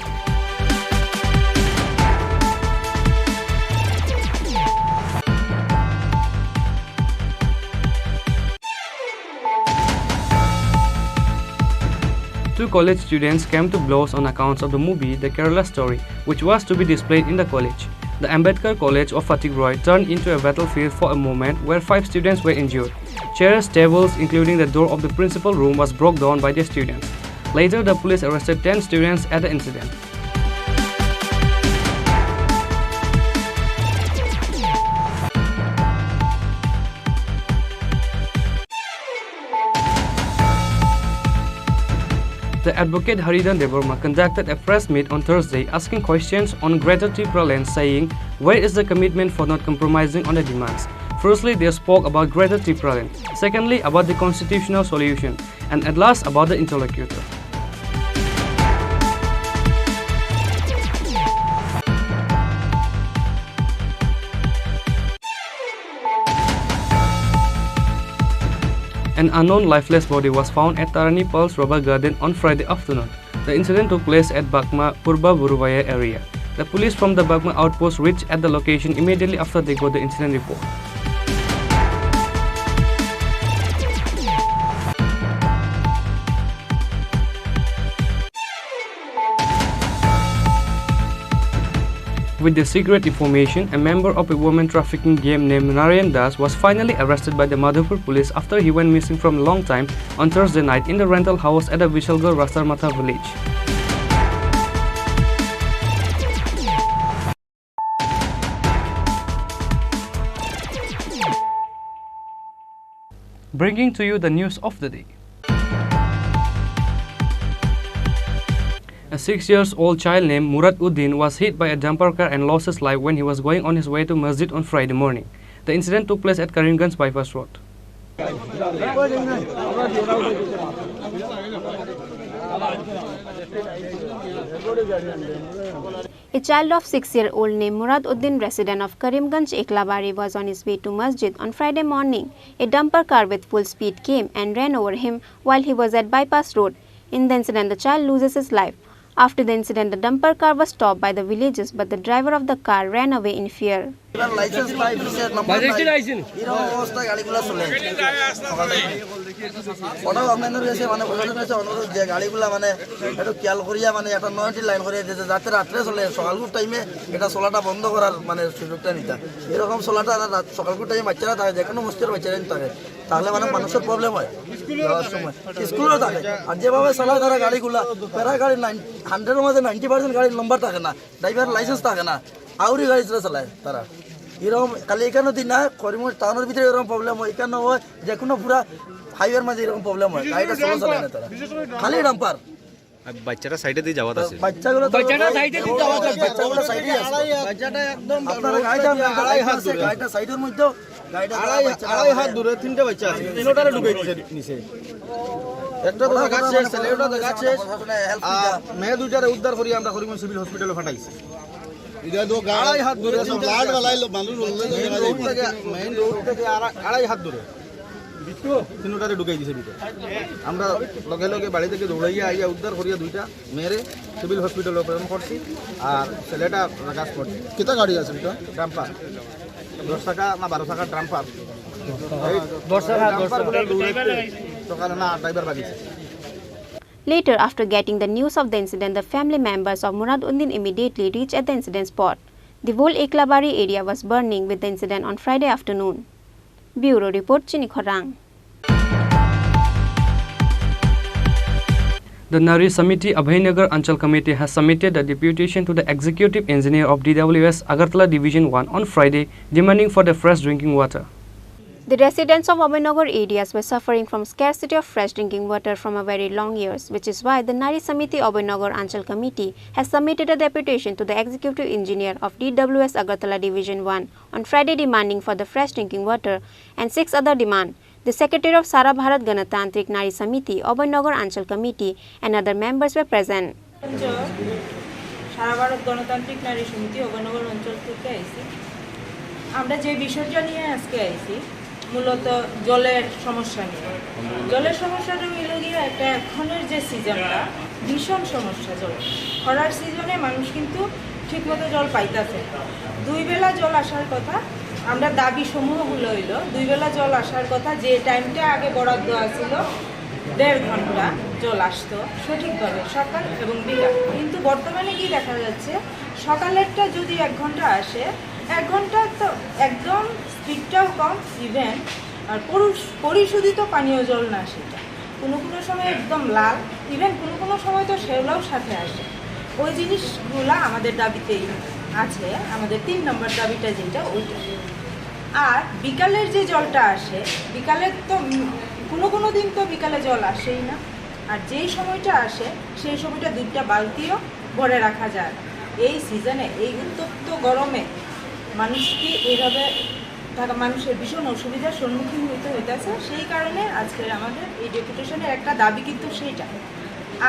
Two college students came to blows on accounts of the movie The Kerala Story, which was to be displayed in the college. The Ambedkar College of Fatih Roy turned into a battlefield for a moment where 5 students were injured. Chairs, tables, including the door of the principal room was broke down by the students. Later, the police arrested 10 students at the incident. The advocate Haridan Devarma conducted a press meet on Thursday asking questions on Greater Tripura land, saying, where is the commitment for not compromising on the demands? Firstly, they spoke about Greater Tripura land. Secondly, about the constitutional solution. And at last, about the interlocutor. An unknown lifeless body was found at Tarani Pulse Rubber Garden on Friday afternoon. The incident took place at Bagma Purba Buruvaya area. The police from the Bagma outpost reached at the location immediately after they got the incident report. With the secret information, a member of a woman trafficking gang named Narayan Das was finally arrested by the Madhupur police after he went missing from a long time on Thursday night in the rental house at the Vishalgarh Rastarmatha village. Bringing to you the news of the day. A 6-year-old child named Murad Uddin was hit by a dumper car and lost his life when he was going on his way to masjid on Friday morning. The incident took place at Karimganj bypass road. A child of 6-year-old named Murad Uddin, resident of Karimganj Eklabari, was on his way to masjid on Friday morning. A dumper car with full speed came and ran over him while he was at bypass road. In the incident, the child loses his life. After the incident, the dumper car was stopped by the villagers, but the driver of the car ran away in fear. তাহলে মানে মানুষের problem হয় যাওয়ার সময় স্কুলেও থাকে আর যেভাবে চালায় তারা গাড়িগুলা প্রায় গাড়ি 100-এর মধ্যে 90% গাড়ির নম্বর থাকে না ড্রাইভার লাইসেন্স থাকে না আউরি গাড়ি চালায় তারা এরকম খালি এখানে দিন না করিমগঞ্জ টাউনের ভিতরে এরকম প্রবলেম হয় এখানে হয় যে কোনো পুরা হাইওয়ের মাঝে এরকম প্রবলেম হয় গাড়িটা চলে চালায় না তারা খালি ডাম্পার বাচ্চারা সাইডে দিয়ে যাওয়া আছে বাচ্চাগুলো সাইডে দিয়ে যাওয়া আছে বাচ্চাগুলো সাইডে আছে বাচ্চাটা একদম আপনারা গাড়িটা সাইডের মধ্যে আড়াই হাত দূরে তিনটা বাচ্চা আছে তিনটারে ঢুকে দিয়েছে নিচে একটা তো দেখাচ্ছে ছেলেটা দেখাচ্ছে মেয়ে দুইটারে উদ্ধার করি আমরা করিমগঞ্জ সিভিল হসপিটালে পাঠাইছি এটা তো আড়াই হাত দূরে লাড বালাইলো মানুষ মেইন রোড থেকে আড়াই হাত দূরে তিনটারে ঢুকে দিয়েছে ভিতরে আমরা লগে লগে বাড়ি থেকে দৌড়াইয়া আইয়া উদ্ধার করিয়া দুইটা মেয়েরে সিভিল হসপিটালে প্রেরণ করছি আর ছেলেটা রাগাস করছি কিতা গাড়ি আছে এটা ডাম্পার 10 টাকা না 12 টাকা ট্রাম্পার 10 টাকা সকালে না driver বাগিছে Later, after getting the news of the incident, the family members of Murad Uddin immediately reached at the incident spot. The whole Eklabari area was burning with the incident on Friday afternoon. Bureau Report, Chini Khorang. The Nari Samiti Abhaynagar Anchal Committee has submitted a deputation to the Executive Engineer of DWS Agartala Division 1 on Friday, demanding for the fresh drinking water. The residents of Abhaynagar areas were suffering from scarcity of fresh drinking water from a very long years, which is why the Nari Samiti Abhaynagar Anchal Committee has submitted a deputation to the Executive Engineer of DWS Agartala Division 1 on Friday demanding for the fresh drinking water and 6 other demands. The Secretary of Sara Bharat Ganatantrik Nari Samiti Abhaynagar Anchal Committee and other members were present. সারা ভারত গণতান্ত্রিক নারী সমিতি অবনগর অঞ্চল থেকে আইছি আমরা যে বিষয়টা নিয়ে আজকে আইছি মূলত জলের সমস্যা নিয়ে জলের সমস্যাটা মিলে গিয়ে একটা এখনের যে সিজনটা ভীষণ সমস্যা জল খরার সিজনে মানুষ কিন্তু ঠিকমতো জল পাইতেছে 2 বেলা জল আসার কথা আমরা দাবি সমূহগুলো হইল 2 বেলা জল আসার কথা যে টাইমটা আগে বরাদ্দ আছিল 1.5 ঘন্টা জল আসতো সঠিকভাবে সকাল এবং বিকাল কিন্তু বর্তমানে কি দেখা যাচ্ছে সকালেরটা যদি 1 ঘন্টা আসে 1 ঘন্টা তো একদম স্পিডটাও কম ইভেন আর পরিশোধিত পানীয় জল না সেটা কোনো কোনো সময় একদম লাল ইভেন কোনো কোনো সময় তো সেগুলোও সাথে আসে ওই জিনিসগুলো আমাদের দাবিতেই আছে আমাদের 3 নম্বর দাবিটা যেটা ওইটা আর বিকালের যে জলটা আসে বিকালের তো কোনো দিন তো বিকালে জল আসেই না আর যেই সময়টা আসে সেই সময়টা 2টা বালতিও ভরে রাখা যায় এই সিজনে এই উত্তপ্ত গরমে মানুষকে এইভাবে থাকা মানুষের ভীষণ অসুবিধার সম্মুখীন হতে হইতেছে সেই কারণে আজকের আমাদের এই ডেপুটেশনের একটা দাবি কিন্তু সেইটা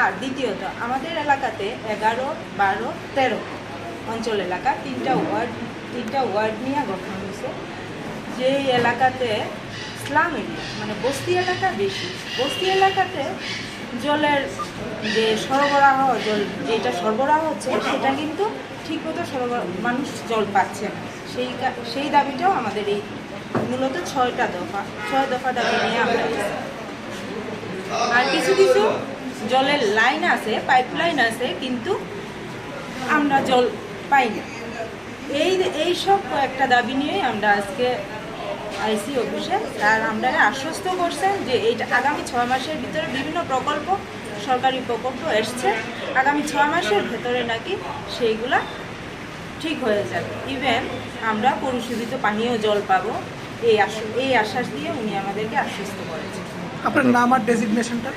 আর দ্বিতীয়ত আমাদের এলাকাতে 11, 12, 13 অঞ্চল এলাকা 3টা ওয়ার্ড নিয়ে গঠন হয়েছে যে এলাকাতে স্লাম এরিয়া মানে বস্তি এলাকা বেশি। বস্তি এলাকাতে জলের যে সরবরাহ যেটা সরবরাহ হচ্ছে সেটা কিন্তু ঠিকমতো মানুষ জল পাচ্ছে না। সেই দাবিটাও আমাদের এই মূলত 6 দফা দাবি নিয়ে আমরা। আর কিছু কিছু জলের লাইন আছে, পাইপলাইন আছে, কিন্তু আমরা জল পাই না। এই সব কয়েকটা দাবি নিয়ে আমরা আজকে আইসি অফিসে, আর আমরা আশ্বস্ত করছেন যে এইটা আগামী 6 মাসের ভিতরে বিভিন্ন প্রকল্প, সরকারি প্রকল্প এসছে, আগামী 6 মাসের ভেতরে নাকি সেইগুলা ঠিক হয়ে যাবে। ইভেন আমরা পরিশোধিত পানীয় জল পাবো, এই আশ্বাস দিয়ে উনি আমাদেরকে আশ্বস্ত করেছেন। আপনার নাম আর ডেজিগনেশনটা?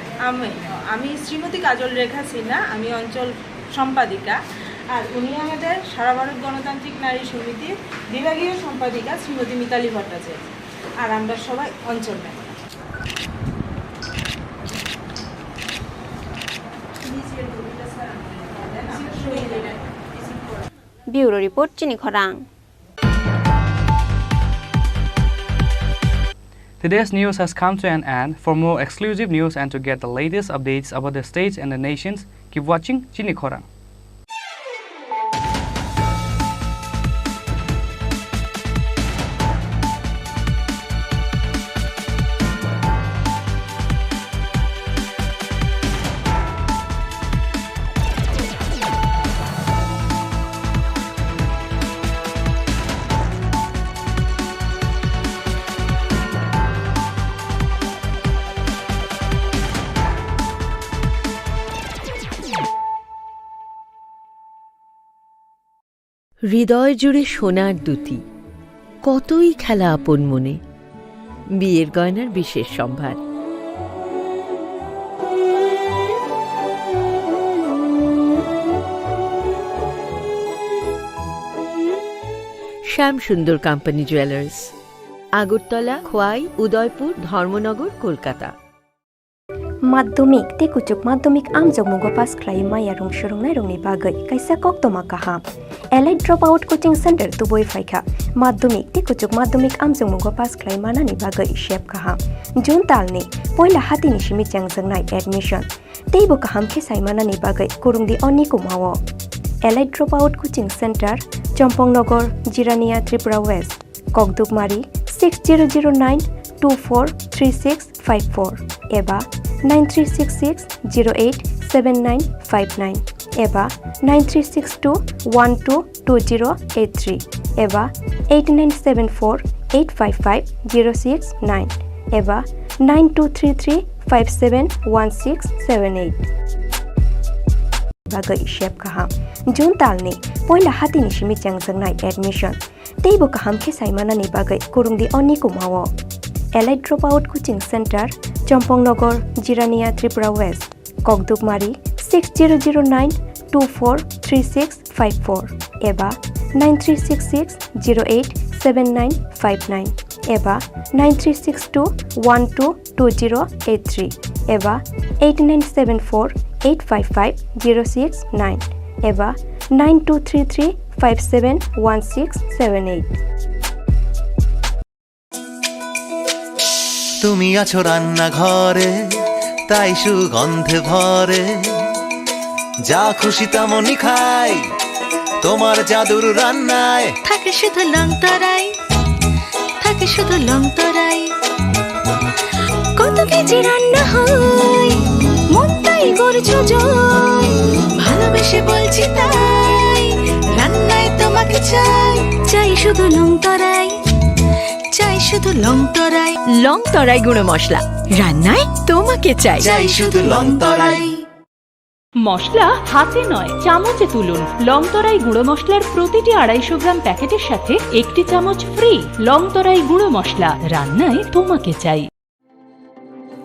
আমি শ্রীমতী কাজল রেখা সিনহা, আমি অঞ্চল সম্পাদিকা। আর উনি আমাদের সারা ভারত গণতান্ত্রিক নারী সমিতির বিভাগীয় সম্পাদিকা শ্রীমতী মিতালি ভট্টাচার্য। আর আমরা সবাই অঞ্চল মেম্বার। ব্যুরো রিপোর্ট, চিনি খরাং। Today's news has come to an end. For more exclusive news and to get the latest updates about the states and the nations, keep watching Chini Khorang. হৃদয় জুড়ে সোনার দুটি, কতই খেলা আপন মনে, বিয়ের গয়নার বিশেষ সম্ভার। শ্যাম সুন্দর কোম্পানি জুয়েলার্স, আগরতলা, খোয়াই, উদয়পুর, ধর্মনগর, কলকাতা। माध्यमिक ते कुचुक माध्यमिक आमजोग मुगो पास क्राइ माया रुंग सुरुंगनाय रुंगनि बागै कायसा कक्तमा काहाम elite drop out coaching centre तुबोय फाइखा माध्यमिक ते कुचुक माध्यमिक आमजोग मुगो पास क्राइ मानानि बागै शेप काहाम जून तालनि पहिला हातिनि सिमि चेंगजोंनाय एडमिशन तेबो काहाम खेसाइ मानानि बागै कुरुंगदि अनि कुमावो elite drop out coaching centre Champaknagar Jirania Tripura West ककदुकमारी 6009243654 एबा 9366087959 एबा 9362122083 एबा 8974855069 एबा 9233571678 बागै शेप काहाम जून तालनि पहिला हातिनि सिमि चेंगजोंनाय एडमिशन तेबो काहाम खेसाइ मानानि बागै कुरुंगदि अनि कुमावो elite drop out coaching centre Champaknagar Jirania Tripura West ककदुकमारी 6009243654 एबा 9366087959 एबा 9362122083 एबा 8974855069 एबा 9233571678 তুমি আছো রান্না ঘরে তাই সুগন্ধে ভরে যা খুশি তেমনই খাই তোমার জাদুর রান্নায় থাকে শুধু লং তরাই থাকে শুধু লং তরাই কত কেজি রান্না হয় মন তাই করছো জয় ভালোবেসে বলছি তাই রান্নায় তোমাকে চাই চাই শুধু লং তরাই চাই শুধু লং তরাই গুঁড়ো মশলা রান্নায় তোমাকে চাই চাই শুধু লং তরাই মশলা হাতে নয় চামচে তুলুন লংতরাই গুঁড়ো মশলার প্রতিটি 250 গ্রাম প্যাকেটের সাথে 1টি চামচ ফ্রি লংতরাই গুঁড়ো মশলা রান্নায় তোমাকে চাই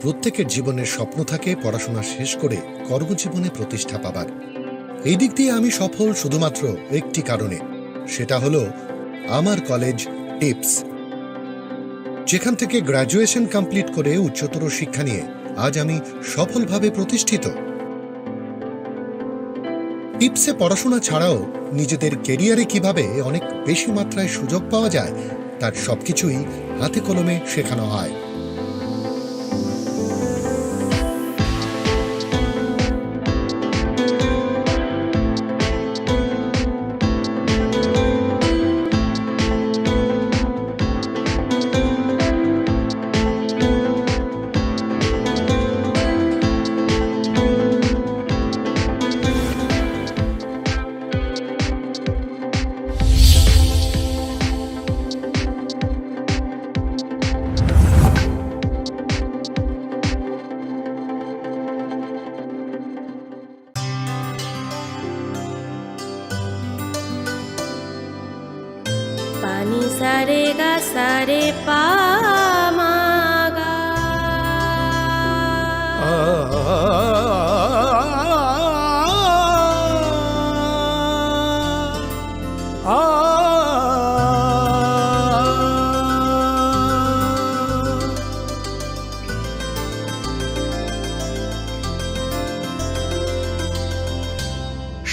প্রত্যেকের জীবনের স্বপ্ন থাকে পড়াশোনা শেষ করে কর্মজীবনে প্রতিষ্ঠা পাবার এই দিক দিয়ে আমি সফল শুধুমাত্র একটি কারণে সেটা হলো আমার কলেজ টিপস যেখান থেকে গ্র্যাজুয়েশন কমপ্লিট করে উচ্চতর শিক্ষা নিয়ে আজ আমি সফলভাবে প্রতিষ্ঠিত টিপসে পড়াশোনা ছাড়াও নিজেদের ক্যারিয়ারে কিভাবে অনেক বেশি মাত্রায় সুযোগ পাওয়া যায় তার সবকিছুই হাতে কলমে শেখানো হয় ni sa re ga sa re pa ma ga.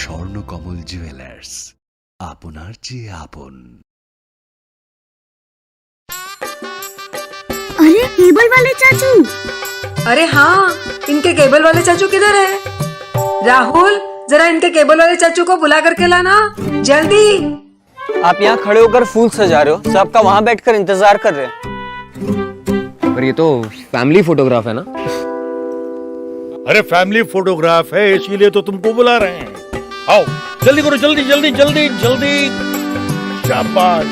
Swarnakamal jewellers, আপনার চেয়ে আপন। अरे केबल वाले चाचू। अरे हाँ, इनके केबल वाले चाचू किधर है? राहुल, जरा इनके केबल वाले चाचू को बुला करके लाना जल्दी। आप यहाँ खड़े होकर फूल सजा रहे हो, सबका वहाँ बैठकर इंतजार कर रहे हैं। पर ये तो फैमिली फोटोग्राफ है ना? अरे फैमिली फोटोग्राफ है, इसीलिए तो तुमको बुला रहे हैं। आओ जल्दी करो, जल्दी जल्दी जल्दी जल्दी। शाबाश।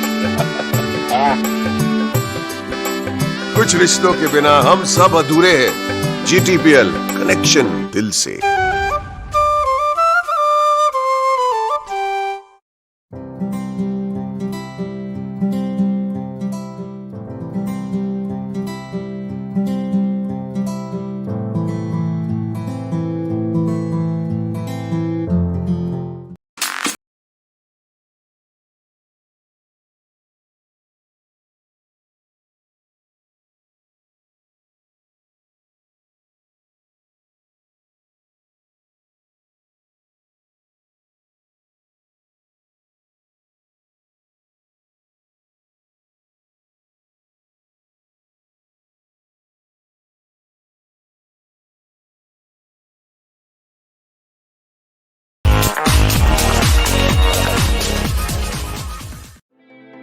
कुछ रिश्तों के बिना हम सब अधूरे हैं। GTPL, कनेक्शन दिल से।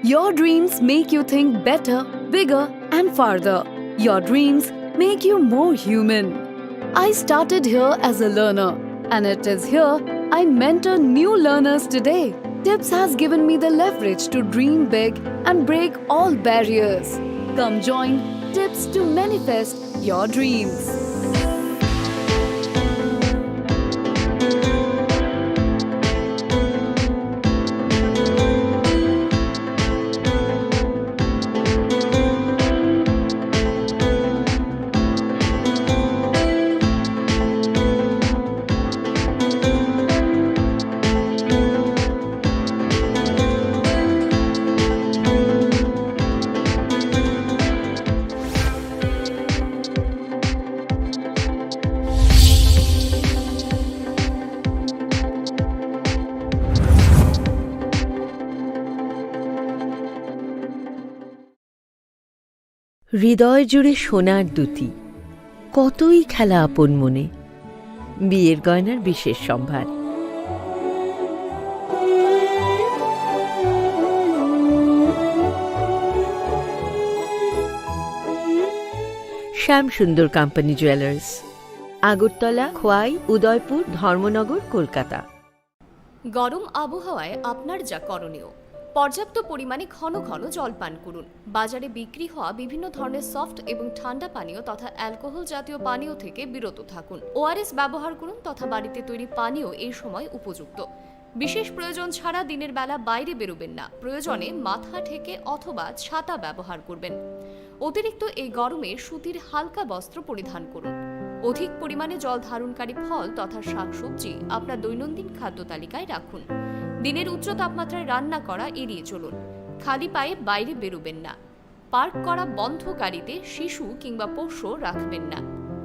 Your dreams make you think better, bigger, and farther. Your dreams make you more human. I started here as a learner, and it is here I mentor new learners today. TIPS has given me the leverage to dream big and break all barriers. Come join TIPS to manifest your dreams. হৃদয় জুড়ে সোনার দুটি, কতই খেলা আপন মনে, বিয়ের গয়নার বিশেষ সম্ভার। শ্যাম সুন্দর কোম্পানি জুয়েলার্স, আগরতলা, খোয়াই, উদয়পুর, ধর্মনগর, কলকাতা। গরম আবহাওয়ায় আপনার যা করণীয়, পর্যাপ্ত পরিমাণে ঘন ঘন জল পান করুন। বাজারে বিক্রি হওয়া বিভিন্ন ধরনের সফট এবং ঠান্ডা পানীয় তথা অ্যালকোহল জাতীয় পানীয় থেকে বিরত থাকুন। ORS ব্যবহার করুন তথা বাড়িতে তৈরি পানীয় এই সময় উপযুক্ত। বিশেষ প্রয়োজন ছাড়া দিনের বেলা বাইরে বেরোবেন না। প্রয়োজনে মাথা ঢেকে অথবা ছাতা ব্যবহার করবেন। অতিরিক্ত এই গরমে সুতির হালকা বস্ত্র পরিধান করুন। অধিক পরিমাণে জল ধারণকারী ফল তথা শাকসবজি আপনার দৈনন্দিন খাদ্য তালিকায় রাখুন। দিনের উচ্চ তাপমাত্রায় রান্না করা এড়িয়ে চলুন। খালি পায়ে বাইরে বেরোবেন না। পার্ক করা বন্ধ গাড়িতে শিশু কিংবা পোষ্য রাখবেন না।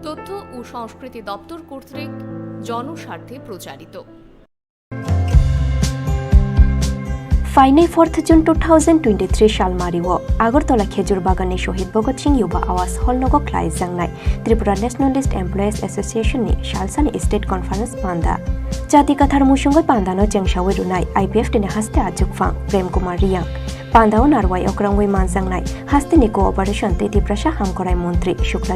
তথ্য ও সংস্কৃতি দপ্তর কর্তৃক জনস্বার্থে প্রচারিত। फाइने 4 जून 2023 साल मारिव आगरतला खेजुर बागान शहीद भगत सिंह युवा आवास हल नगो क्लाइ जांगनाय त्रिपुरा नेशनलिस्ट एमप्लॉयज एसोसिएशन नि सालसानि स्टेट कॉन्फ्रेंस पांदा जाति कथार मुसुंगै पांदानो जेंसावै रुनाय आईपीएफ टिने हास्ते आजुकफां प्रेम कुमार रियांग पांदाओ नारवाय अक्रांगै मानजांगनाय हास्तेनि कोअपारेशन तेति प्रशा हांकराय मंत्री शुक्ला